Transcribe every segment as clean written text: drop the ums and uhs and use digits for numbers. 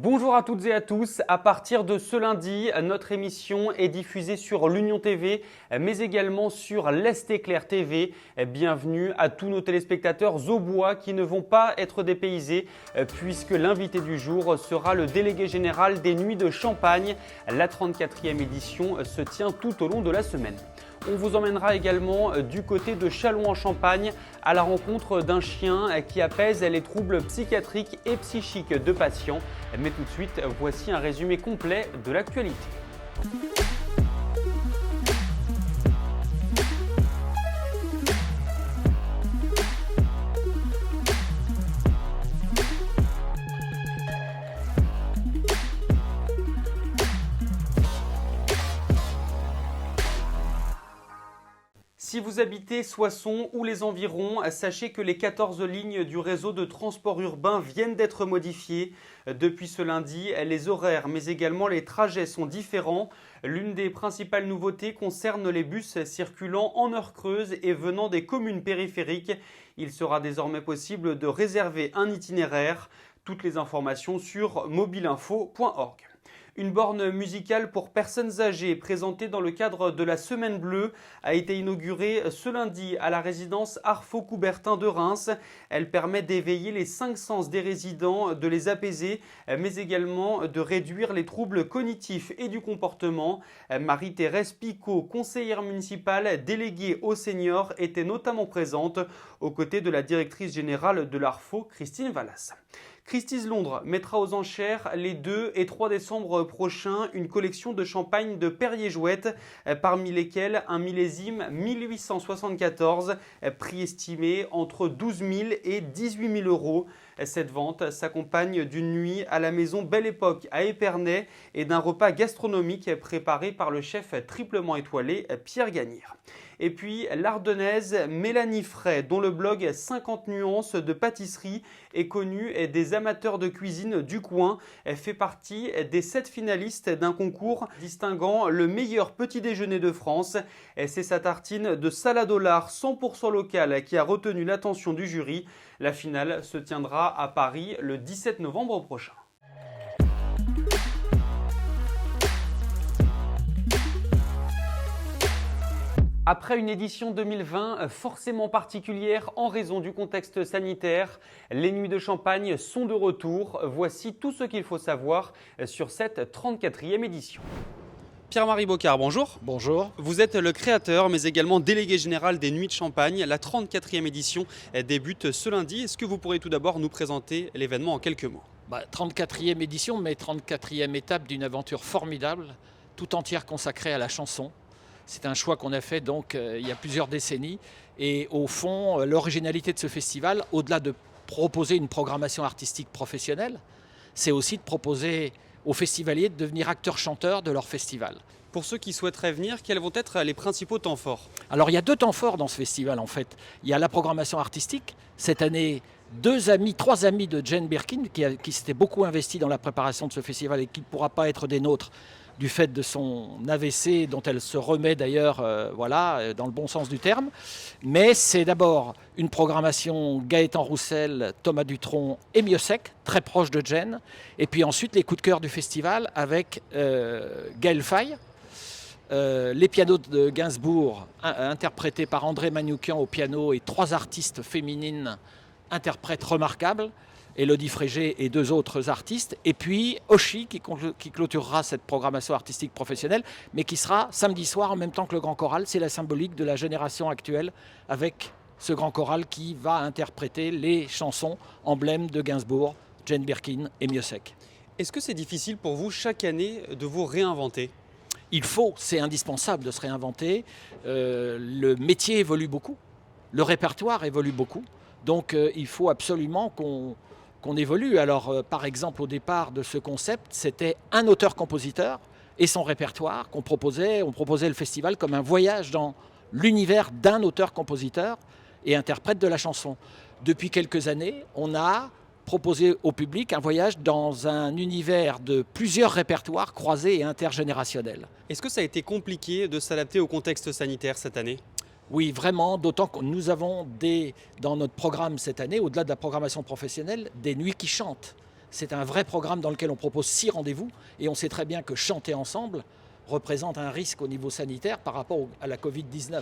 Bonjour à toutes et à tous. À partir de ce lundi, notre émission est diffusée sur l'Union TV, mais également sur l'Est Éclair TV. Bienvenue à tous nos téléspectateurs aubois qui ne vont pas être dépaysés, puisque l'invité du jour sera le délégué général des Nuits de Champagne. La 34e édition se tient tout au long de la semaine. On vous emmènera également du côté de Châlons-en-Champagne à la rencontre d'un chien qui apaise les troubles psychiatriques et psychiques de patients. Mais tout de suite, voici un résumé complet de l'actualité. Si vous habitez Soissons ou les environs, sachez que les 14 lignes du réseau de transport urbain viennent d'être modifiées. Depuis ce lundi, les horaires mais également les trajets sont différents. L'une des principales nouveautés concerne les bus circulant en heure creuse et venant des communes périphériques. Il sera désormais possible de réserver un itinéraire. Toutes les informations sur mobileinfo.org. Une borne musicale pour personnes âgées présentée dans le cadre de la Semaine Bleue a été inaugurée ce lundi à la résidence Arfo-Coubertin de Reims. Elle permet d'éveiller les 5 sens des résidents, de les apaiser, mais également de réduire les troubles cognitifs et du comportement. Marie-Thérèse Picot, conseillère municipale déléguée aux seniors, était notamment présente aux côtés de la directrice générale de l'Arfo, Christine Vallas. Christie's Londres mettra aux enchères les 2 et 3 décembre prochains une collection de champagne de Perrier-Jouët, parmi lesquels un millésime 1874, prix estimé entre 12 000 et 18 000 euros. Cette vente s'accompagne d'une nuit à la maison Belle Époque à Épernay et d'un repas gastronomique préparé par le chef triplement étoilé Pierre Gagnère. Et puis l'Ardennaise Mélanie Fray, dont le blog 50 nuances de pâtisserie est connu des amateurs de cuisine du coin. Elle fait partie des 7 finalistes d'un concours distinguant le meilleur petit déjeuner de France. C'est sa tartine de salade au lard 100% locale qui a retenu l'attention du jury. La finale se tiendra à Paris le 17 novembre prochain. Après une édition 2020 forcément particulière en raison du contexte sanitaire, les Nuits de Champagne sont de retour. Voici tout ce qu'il faut savoir sur cette 34e édition. Pierre-Marie Bocard, bonjour. Bonjour. Vous êtes le créateur mais également délégué général des Nuits de Champagne. La 34e édition débute ce lundi. Est-ce que vous pourrez tout d'abord nous présenter l'événement en quelques mots ? 34e édition, mais 34e étape d'une aventure formidable, tout entière consacrée à la chanson. C'est un choix qu'on a fait donc il y a plusieurs décennies. Et au fond, l'originalité de ce festival, au-delà de proposer une programmation artistique professionnelle, c'est aussi de proposer aux festivaliers de devenir acteurs-chanteurs de leur festival. Pour ceux qui souhaiteraient venir, quels vont être les principaux temps forts ? Alors il y a 2 temps forts dans ce festival en fait. Il y a la programmation artistique. Cette année, 3 amis de Jane Birkin qui s'étaient beaucoup investis dans la préparation de ce festival et qui ne pourra pas être des nôtres du fait de son AVC dont elle se remet d'ailleurs dans le bon sens du terme. Mais c'est d'abord une programmation Gaëtan Roussel, Thomas Dutronc et Miossec, très proche de Jane. Et puis ensuite les coups de cœur du festival avec Gaël Faye, les pianos de Gainsbourg interprétés par André Manoukian au piano et 3 artistes féminines interprètes remarquables. Élodie Frégé et 2 autres artistes, et puis Oshi qui clôturera cette programmation artistique professionnelle, mais qui sera samedi soir en même temps que le Grand Choral. C'est la symbolique de la génération actuelle avec ce Grand Choral qui va interpréter les chansons emblèmes de Gainsbourg, Jane Birkin et Miossec. Est-ce que c'est difficile pour vous chaque année de vous réinventer ? C'est indispensable de se réinventer. Le métier évolue beaucoup, le répertoire évolue beaucoup, donc il faut absolument qu'on évolue. Alors, par exemple, au départ de ce concept, c'était un auteur-compositeur et son répertoire qu'on proposait. On proposait le festival comme un voyage dans l'univers d'un auteur-compositeur et interprète de la chanson. Depuis quelques années, on a proposé au public un voyage dans un univers de plusieurs répertoires croisés et intergénérationnels. Est-ce que ça a été compliqué de s'adapter au contexte sanitaire cette année ? Oui, vraiment, d'autant que nous avons dans notre programme cette année, au-delà de la programmation professionnelle, des nuits qui chantent. C'est un vrai programme dans lequel on propose 6 rendez-vous et on sait très bien que chanter ensemble représente un risque au niveau sanitaire par rapport à la Covid-19.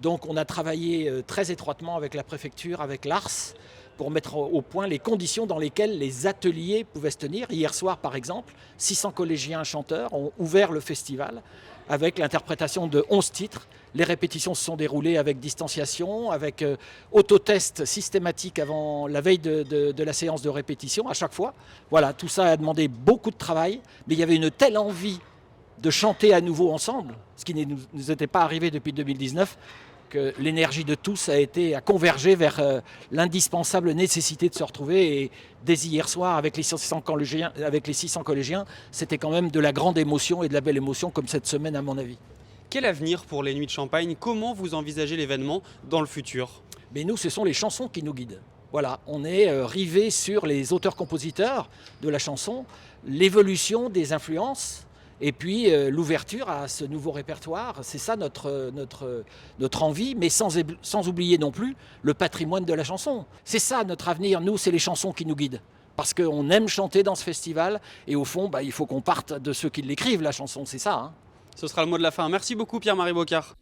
Donc on a travaillé très étroitement avec la préfecture, avec l'ARS, pour mettre au point les conditions dans lesquelles les ateliers pouvaient se tenir. Hier soir, par exemple, 600 collégiens chanteurs ont ouvert le festival avec l'interprétation de 11 titres. Les répétitions se sont déroulées avec distanciation, avec autotest systématique avant la veille de la séance de répétition à chaque fois. Voilà, tout ça a demandé beaucoup de travail, mais il y avait une telle envie de chanter à nouveau ensemble, ce qui ne nous était pas arrivé depuis 2019, que l'énergie de tous a convergé vers l'indispensable nécessité de se retrouver. Et dès hier soir, avec les 600 collégiens, c'était quand même de la grande émotion et de la belle émotion, comme cette semaine à mon avis. Quel avenir pour les Nuits de Champagne? Comment vous envisagez l'événement dans le futur? Mais nous, ce sont les chansons qui nous guident. Voilà, on est rivés sur les auteurs-compositeurs de la chanson, l'évolution des influences, et puis l'ouverture à ce nouveau répertoire. C'est ça notre envie, mais sans oublier non plus le patrimoine de la chanson. C'est ça notre avenir, nous, c'est les chansons qui nous guident. Parce qu'on aime chanter dans ce festival, et au fond, il faut qu'on parte de ceux qui l'écrivent, la chanson, c'est ça. Hein. Ce sera le mot de la fin. Merci beaucoup Pierre-Marie Bocard.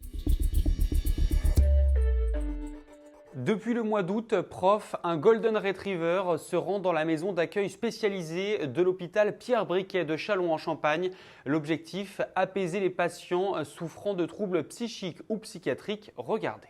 Depuis le mois d'août, Prof, un Golden Retriever, se rend dans la maison d'accueil spécialisée de l'hôpital Pierre-Briquet de Châlons-en-Champagne. L'objectif, apaiser les patients souffrant de troubles psychiques ou psychiatriques. Regardez.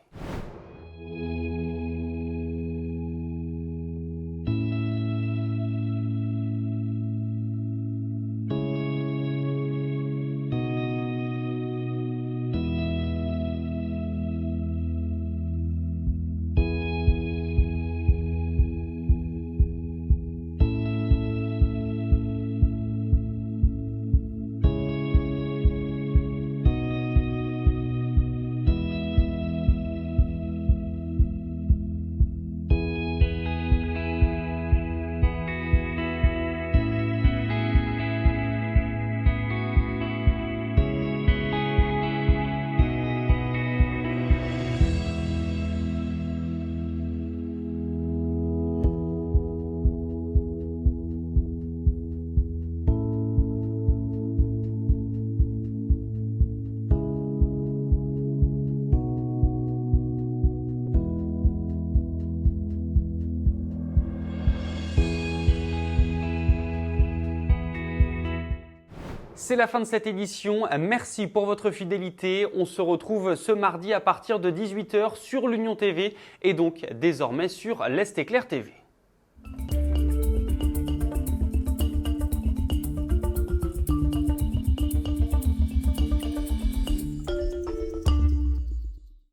C'est la fin de cette édition. Merci pour votre fidélité. On se retrouve ce mardi à partir de 18 h sur l'Union TV et donc désormais sur l'Est Éclair TV.